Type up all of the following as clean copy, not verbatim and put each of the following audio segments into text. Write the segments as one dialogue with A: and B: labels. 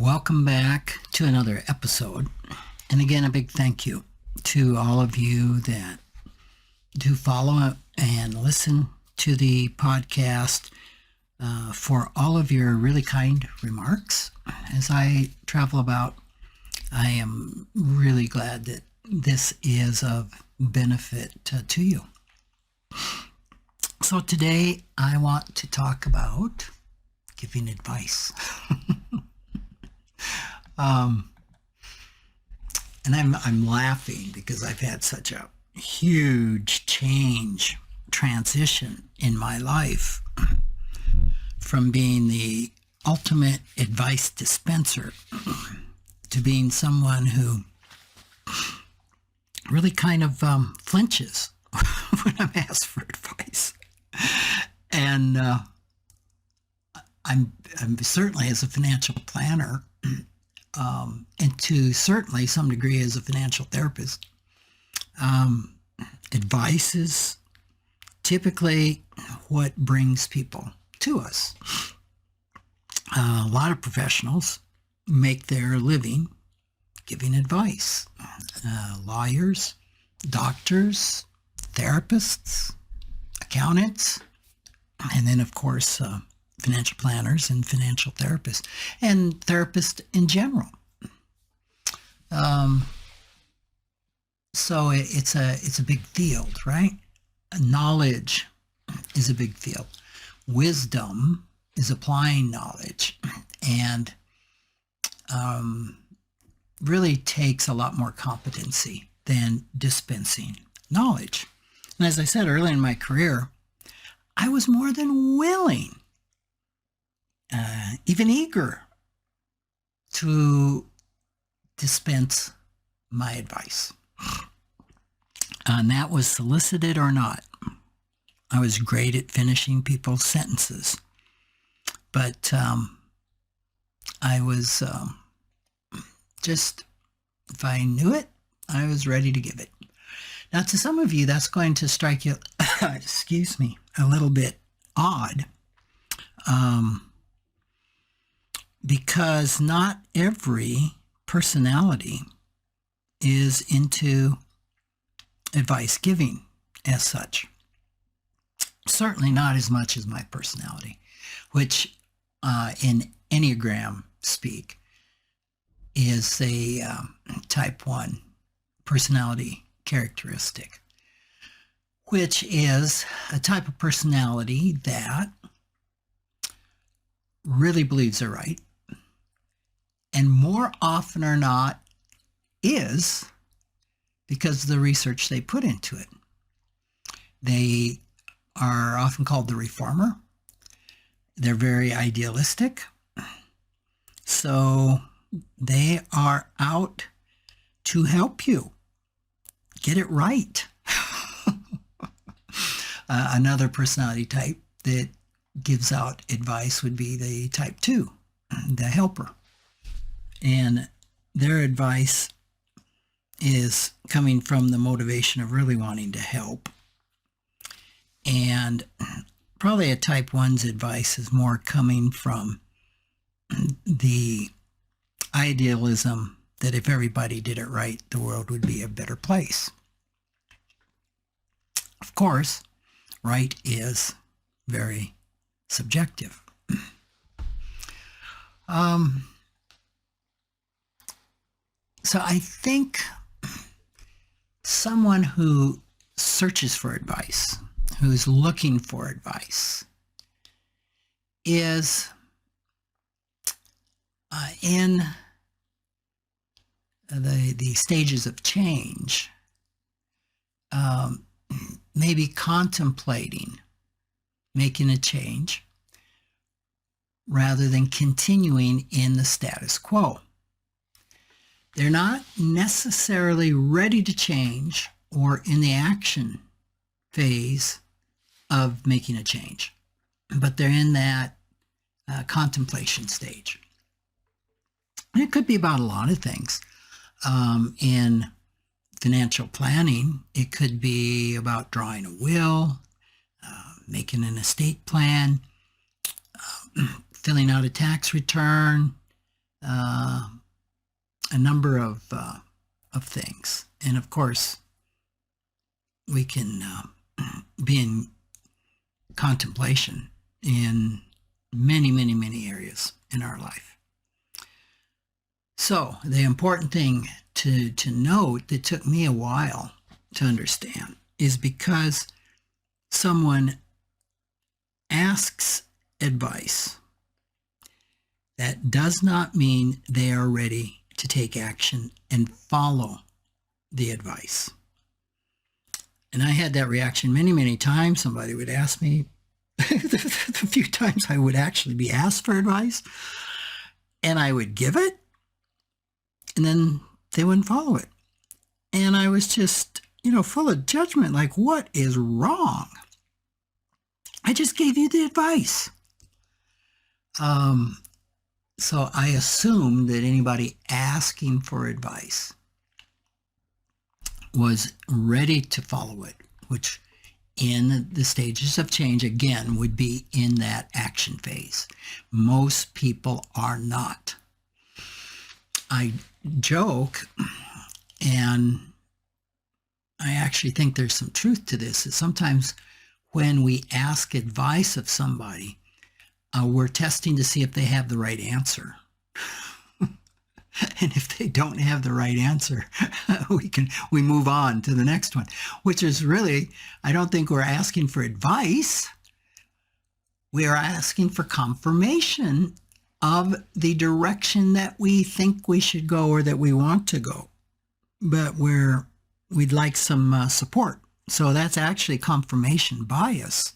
A: Welcome back to another episode. And again, a big thank you to all of you that do follow and listen to the podcast, for all of your really kind remarks. As I travel about, I am really glad that this is of benefit to you. So today I want to talk about giving advice. And I'm laughing because I've had such a huge transition in my life from being the ultimate advice dispenser to being someone who really kind of flinches when I'm asked for advice. And I'm certainly, as a financial planner, and to certainly some degree as a financial therapist, advice is typically what brings people to us. A lot of professionals make their living giving advice. Lawyers, doctors, therapists, accountants, and then of course financial planners and financial therapists, and therapists in general. So it's a big field, right? Knowledge is a big field. Wisdom is applying knowledge, and really takes a lot more competency than dispensing knowledge. And as I said early in my career, I was more than willing, even eager, to dispense my advice. And that was solicited or not. I was great at finishing people's sentences, but I was just, if I knew it, I was ready to give it. Now, to some of you, that's going to strike you, excuse me, a little bit odd, because not every personality is into advice giving as such. Certainly not as much as my personality, which in Enneagram speak is a type 1 personality characteristic, which is a type of personality that really believes they're right, and more often or not is because of the research they put into it. They are often called the reformer. They're very idealistic. So they are out to help you get it right. Another personality type that gives out advice would be the type 2, the helper. And their advice is coming from the motivation of really wanting to help. And probably a type 1's advice is more coming from the idealism that if everybody did it right, the world would be a better place. Of course, right is very subjective. So I think someone who searches for advice, who's looking for advice, is in the stages of change, maybe contemplating making a change rather than continuing in the status quo. They're not necessarily ready to change or in the action phase of making a change, but they're in that contemplation stage. And it could be about a lot of things. In financial planning, it could be about drawing a will, making an estate plan, filling out a tax return, a number of things. And of course, we can be in contemplation in many, many, many areas in our life. So the important thing to note that took me a while to understand is because someone asks advice, that does not mean they are ready to take action and follow the advice. And I had that reaction many, many times. Somebody would ask me, the few times I would actually be asked for advice, and I would give it, and then they wouldn't follow it. And I was just, full of judgment, like, what is wrong? I just gave you the advice. So I assumed that anybody asking for advice was ready to follow it, which in the stages of change, again, would be in that action phase. Most people are not. I joke, and I actually think there's some truth to this, that sometimes when we ask advice of somebody, we're testing to see if they have the right answer. And if they don't have the right answer, we move on to the next one, which is really, I don't think we're asking for advice. We are asking for confirmation of the direction that we think we should go or that we want to go, but we'd like some support. So that's actually confirmation bias,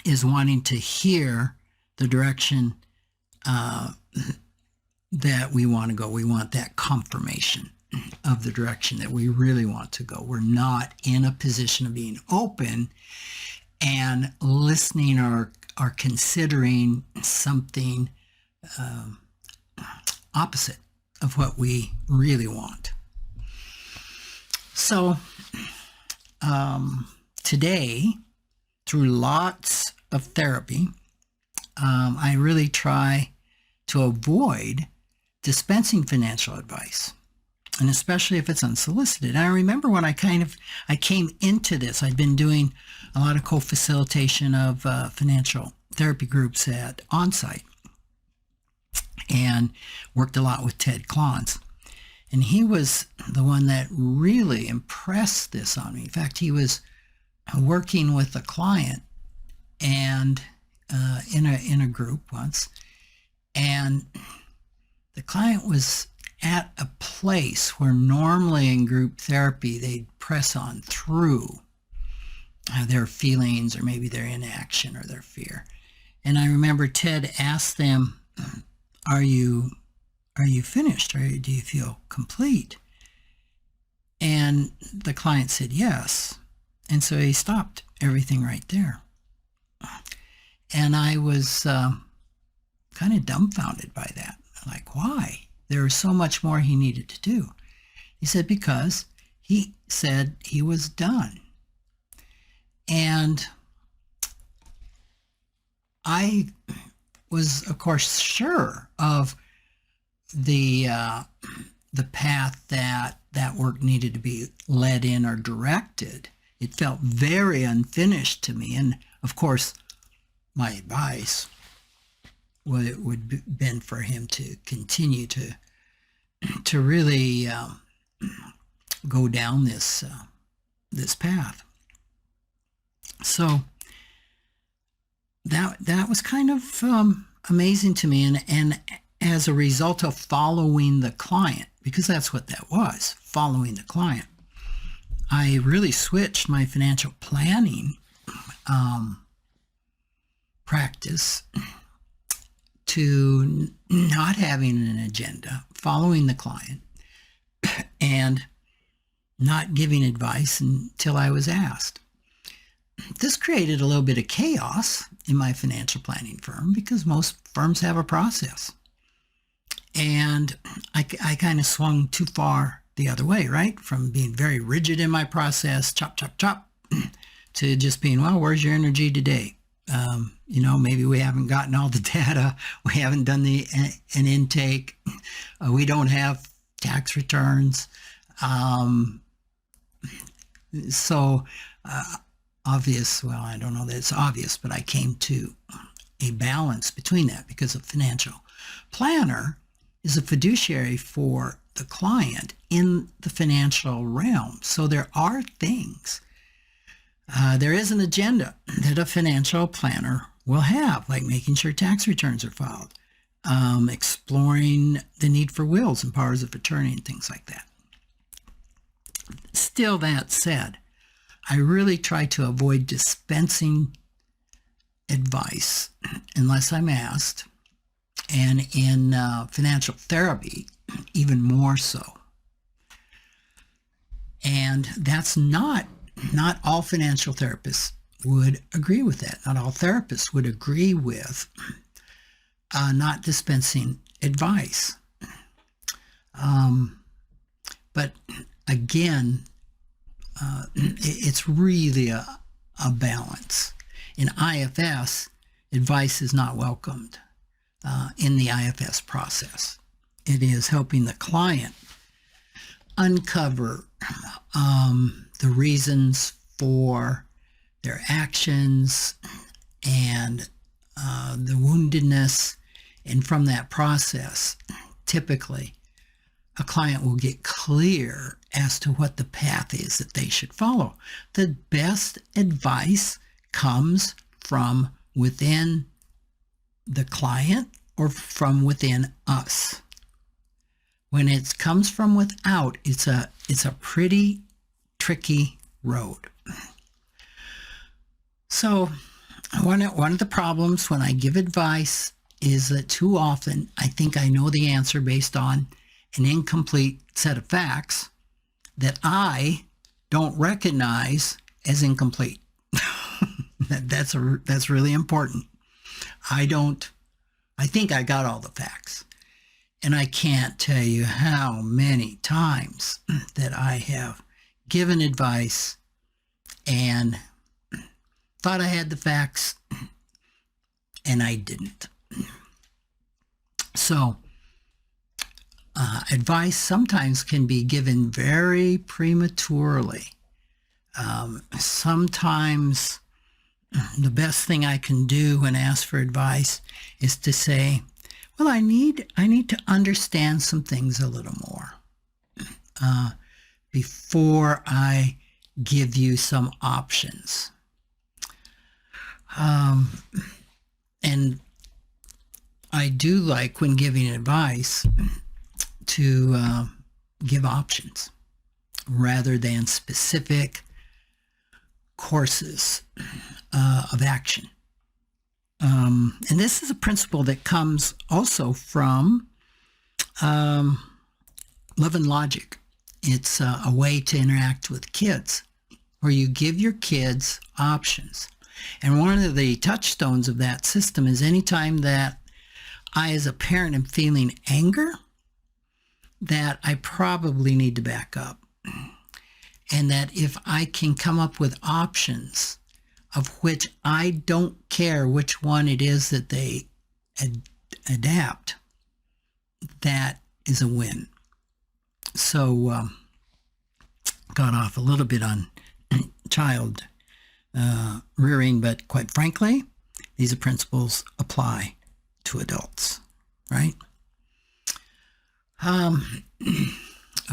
A: is wanting to hear the direction that we want to go. We want that confirmation of the direction that we really want to go. We're not in a position of being open and listening or considering something opposite of what we really want. So today, through lots of therapy, I really try to avoid dispensing financial advice, and especially if it's unsolicited. And I remember when I came into this, I'd been doing a lot of co-facilitation of financial therapy groups at Onsite, and worked a lot with Ted Klons. And he was the one that really impressed this on me. In fact, he was working with a client and in a group once, and the client was at a place where normally in group therapy they'd press on through their feelings or maybe their inaction or their fear. And I remember Ted asked them, are you finished, or do you feel complete? And the client said yes. And so he stopped everything right there. And I was kind of dumbfounded by that. Like, why? There was so much more he needed to do. He said, because he said he was done. And I was, of course, sure of the path that work needed to be led in or directed. It felt very unfinished to me. And of course, my advice would have been for him to continue to really go down this path. So that was kind of amazing to me, and as a result of following the client, because that's what that was, following the client, I really switched my financial planning practice to not having an agenda, following the client, and not giving advice until I was asked. This created a little bit of chaos in my financial planning firm because most firms have a process. And I kind of swung too far the other way, right? From being very rigid in my process, chop, chop, chop, to just being, well, where's your energy today? Maybe we haven't gotten all the data. We haven't done an intake. We don't have tax returns. Obvious, well, I don't know that it's obvious, but I came to a balance between that because a financial planner is a fiduciary for the client in the financial realm. So there are things, there is an agenda that a financial planner will have, like making sure tax returns are filed, exploring the need for wills and powers of attorney and things like that. Still, that said, I really try to avoid dispensing advice unless I'm asked, and in financial therapy, even more so. And that's not all financial therapists would agree with that. Not all therapists would agree with not dispensing advice. But again, it's really a balance. In IFS, advice is not welcomed in the IFS process. It is helping the client uncover the reasons for their actions and the woundedness. And from that process, typically, a client will get clear as to what the path is that they should follow. The best advice comes from within the client or from within us. When it comes from without, it's a pretty tricky road. So one of the problems when I give advice is that too often I think I know the answer based on an incomplete set of facts that I don't recognize as incomplete. That's really important. I think I got all the facts. And I can't tell you how many times that I have given advice and thought I had the facts and I didn't. So advice sometimes can be given very prematurely. Sometimes the best thing I can do when asked for advice is to say, well, I need to understand some things a little more before I give you some options. And I do like, when giving advice, to give options rather than specific courses of action. And this is a principle that comes also from Love and Logic. It's a way to interact with kids, where you give your kids options. And one of the touchstones of that system is anytime that I, as a parent, am feeling anger, that I probably need to back up. And that if I can come up with options of which I don't care which one it is that they adapt, that is a win. So got off a little bit on child rearing, but quite frankly, these principles apply to adults, right?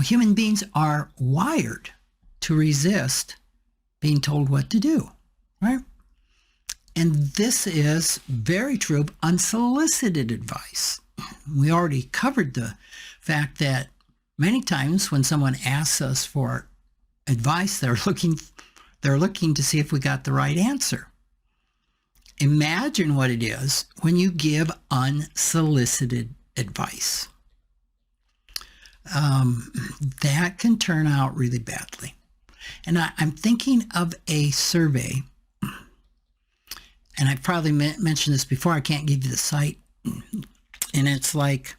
A: Human beings are wired to resist being told what to do, right? And this is very true of unsolicited advice. We already covered the fact that many times when someone asks us for advice, they're looking to see if we got the right answer. Imagine what it is when you give unsolicited advice. That can turn out really badly. And I'm thinking of a survey, and I probably mentioned this before, I can't give you the site, and it's like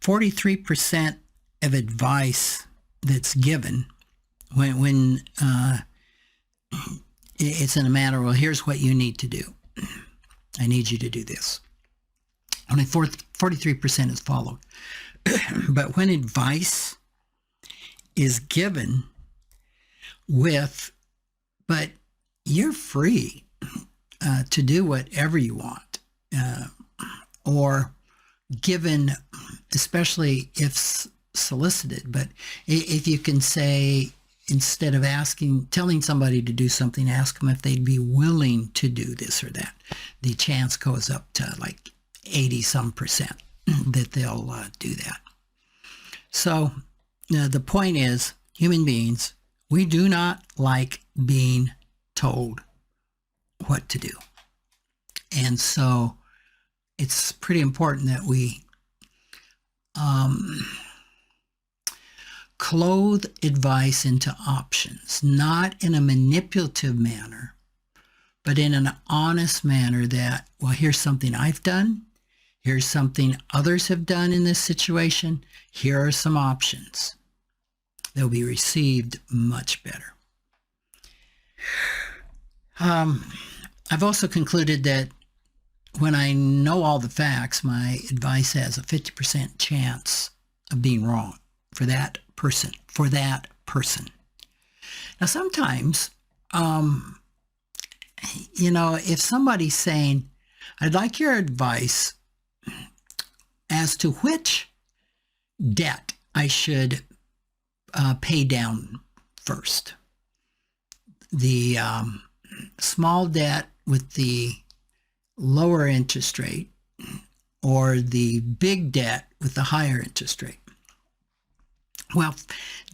A: 43% of advice that's given when it's in a matter, well, here's what you need to do. I need you to do this. Only 43% is followed. But when advice is given but you're free to do whatever you want, or given, especially if solicited, but if you can say, instead of telling somebody to do something, ask them if they'd be willing to do this or that. The chance goes up to like 80% that they'll do that. So the point is, human beings, we do not like being told what to do. And so it's pretty important that we clothe advice into options, not in a manipulative manner, but in an honest manner that, well, here's something I've done. Here's something others have done in this situation. Here are some options. They'll be received much better. I've also concluded that when I know all the facts, my advice has a 50% chance of being wrong for that person. Now, sometimes, if somebody's saying, I'd like your advice as to which debt I should pay down first. The small debt with the lower interest rate, or the big debt with the higher interest rate. Well,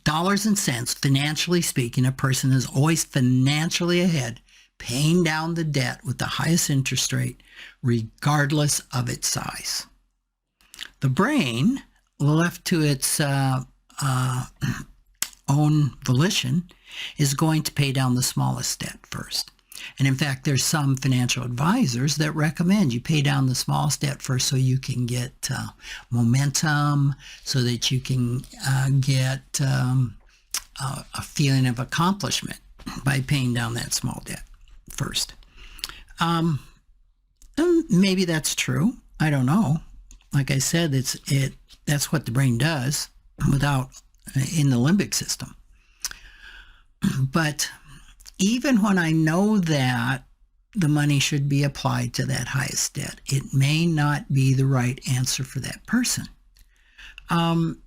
A: dollars and cents, financially speaking, a person is always financially ahead, paying down the debt with the highest interest rate, regardless of its size. The brain, left to its own volition, is going to pay down the smallest debt first. And in fact, there's some financial advisors that recommend you pay down the smallest debt first so you can get momentum, so that you can get a feeling of accomplishment by paying down that small debt first. Maybe that's true. I don't know. Like I said, that's what the brain does in the limbic system. But even when I know that the money should be applied to that highest debt, it may not be the right answer for that person. And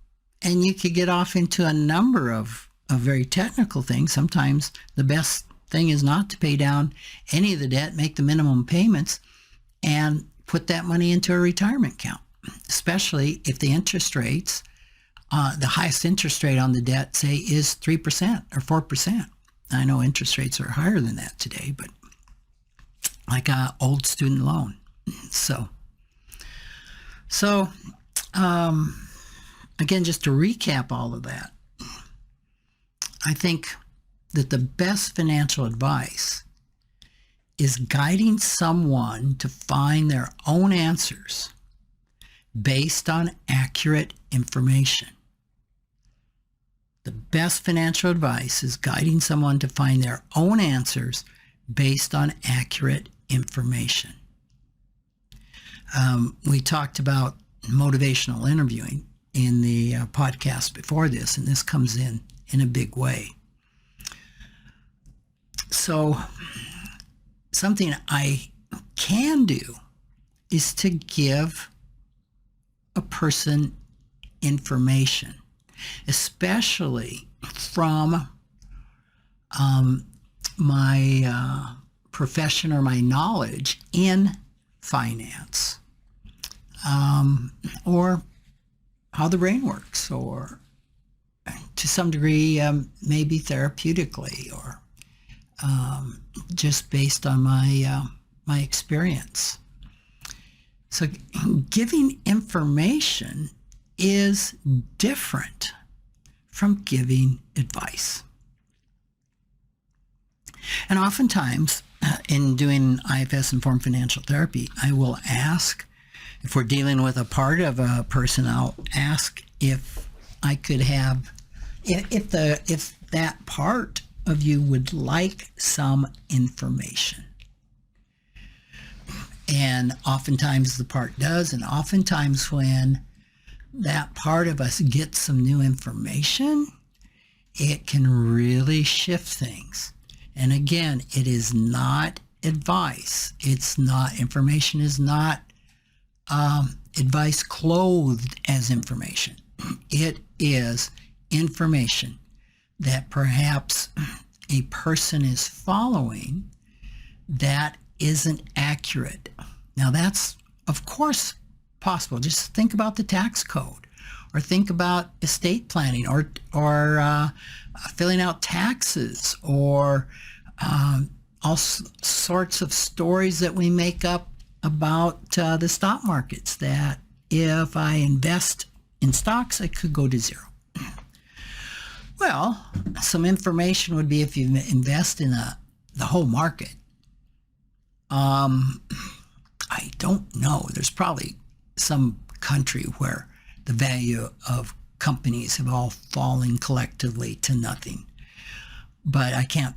A: you could get off into a number of very technical things. Sometimes the best thing is not to pay down any of the debt, make the minimum payments, and put that money into a retirement account, especially if the interest rates, the highest interest rate on the debt, say, is 3% or 4%. I know interest rates are higher than that today, but like an old student loan. So again, just to recap all of that, I think that the best financial advice is guiding someone to find their own answers based on accurate information. The best financial advice is guiding someone to find their own answers based on accurate information. We talked about motivational interviewing in the podcast before this, and this comes in a big way. So something I can do is to give a person information, especially from my profession or my knowledge in finance, or how the brain works, or to some degree maybe therapeutically, or just based on my experience. So giving information is different from giving advice. And oftentimes in doing IFS informed financial therapy, I will ask, if we're dealing with a part of a person, I'll ask if I could have, if that part of you would like some information. And oftentimes the part does, and oftentimes when that part of us gets some new information, it can really shift things. And again, it is not advice. It's not, information is not advice clothed as information. It is information that perhaps a person is following that isn't accurate. Now that's, of course, possible. Just think about the tax code, or think about estate planning, or filling out taxes, or all sorts of stories that we make up about the stock markets, that if I invest in stocks, it could go to zero. Well, some information would be if you invest in the whole market. I don't know. There's probably some country where the value of companies have all fallen collectively to nothing. But I can't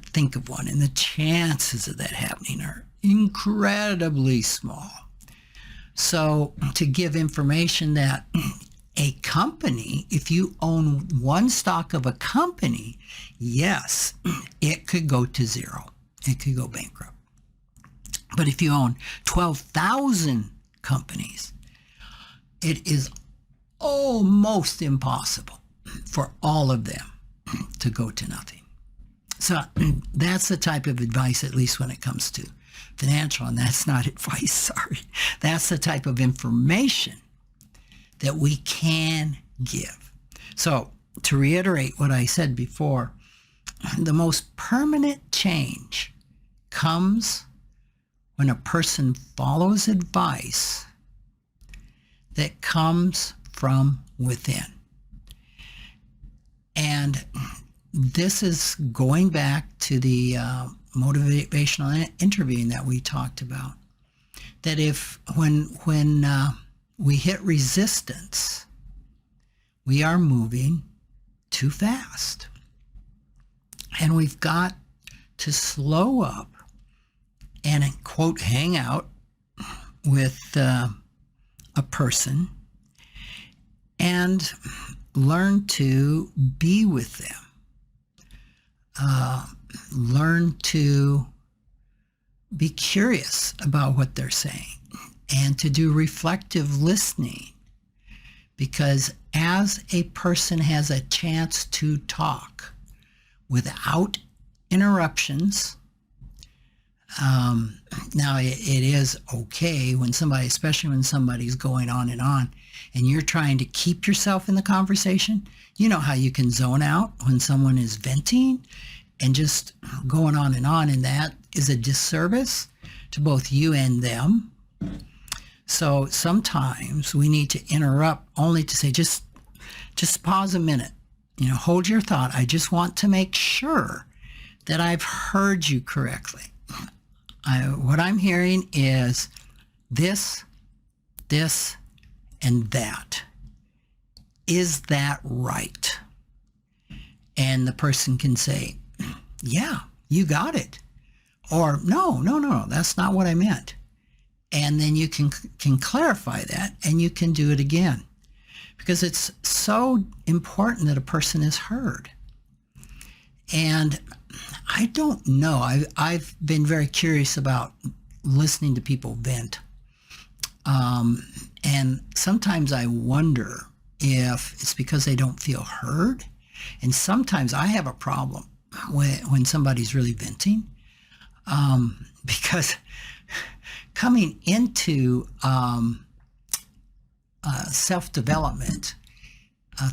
A: think of one, and the chances of that happening are incredibly small. So to give information that a company, if you own one stock of a company, yes, it could go to zero. It could go bankrupt. But if you own 12,000 companies, it is almost impossible for all of them to go to nothing. So that's the type of advice, at least when it comes to financial, and that's not advice, sorry. That's the type of information that we can give. So to reiterate what I said before, the most permanent change comes when a person follows advice that comes from within. And this is going back to the motivational interviewing that we talked about. That if when we hit resistance, we are moving too fast. And we've got to slow up and, quote, hang out with a person and learn to be with them. Learn to be curious about what they're saying and to do reflective listening. Because as a person has a chance to talk without interruptions, now it is okay when somebody, especially when somebody's going on and you're trying to keep yourself in the conversation. You know how you can zone out when someone is venting and just going on, and that is a disservice to both you and them. So sometimes we need to interrupt only to say, just pause a minute, hold your thought. I just want to make sure that I've heard you correctly. What I'm hearing is this, and that. Is that right? And the person can say, yeah, you got it. Or no, that's not what I meant. And then you can clarify that, and you can do it again. Because it's so important that a person is heard. And I don't know. I've been very curious about listening to people vent. And sometimes I wonder if it's because they don't feel heard. And sometimes I have a problem when somebody's really venting. Because coming into self-development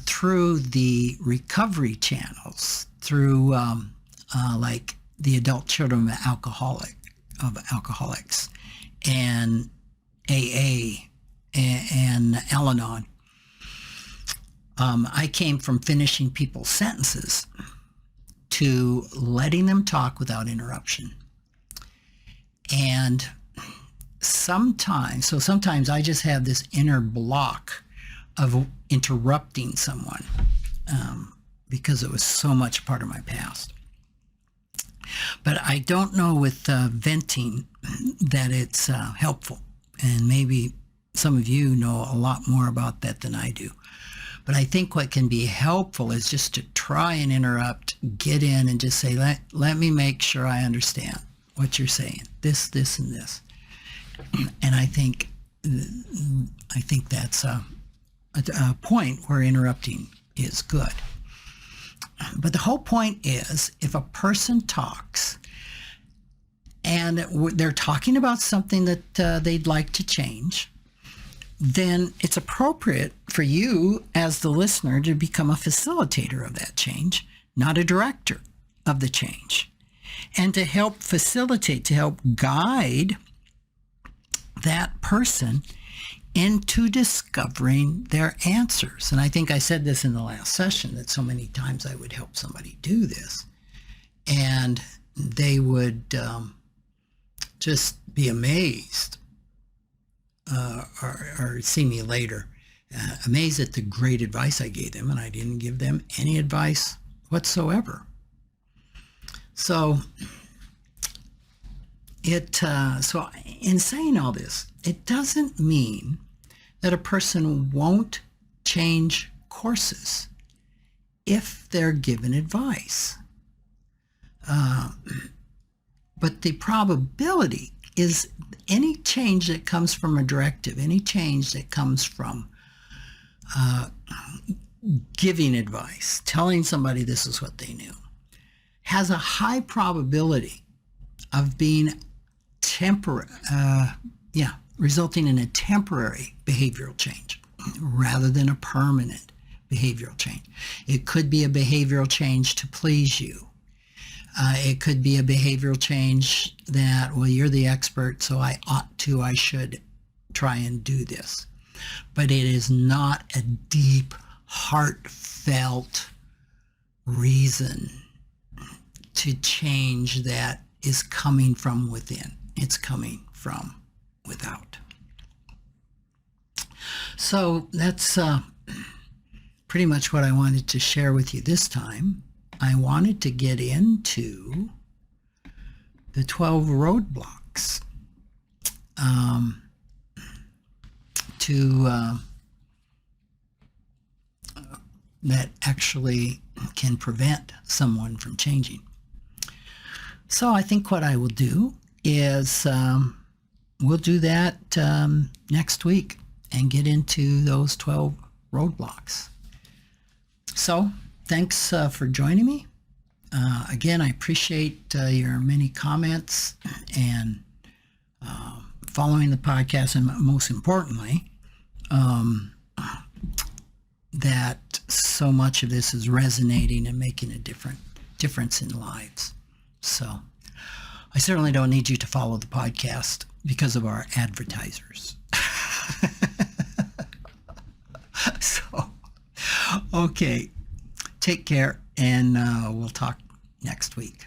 A: through the recovery channels, through like the adult children of alcoholics and AA and Al-Anon, I came from finishing people's sentences to letting them talk without interruption. And sometimes I just have this inner block of interrupting someone because it was so much part of my past. But I don't know with venting that it's helpful. And maybe some of you know a lot more about that than I do. But I think what can be helpful is just to try and interrupt, get in and just say, let me make sure I understand what you're saying. This, and this. And I think that's a point where interrupting is good. But the whole point is, if a person talks and they're talking about something that they'd like to change, then it's appropriate for you as the listener to become a facilitator of that change, not a director of the change, and to help facilitate, to help guide that person into discovering their answers. And I think I said this in the last session, that so many times I would help somebody do this, and they would just be amazed or see me later, amazed at the great advice I gave them, and I didn't give them any advice whatsoever. So so in saying all this, it doesn't mean that a person won't change courses if they're given advice. But the probability is any change that comes from a directive, any change that comes from giving advice, telling somebody this is what they knew, has a high probability of being resulting in a temporary behavioral change rather than a permanent behavioral change. It could be a behavioral change to please you. It could be a behavioral change that, well, you're the expert, so I should try and do this. But it is not a deep, heartfelt reason to change that is coming from within. It's coming from without. So that's pretty much what I wanted to share with you this time. I wanted to get into the 12 roadblocks that actually can prevent someone from changing. So I think what I will do is we'll do that next week and get into those 12 roadblocks. So thanks for joining me. Again, I appreciate your many comments and following the podcast, and most importantly, that so much of this is resonating and making a difference in lives. So I certainly don't need you to follow the podcast because of our advertisers. So, okay, take care, and we'll talk next week.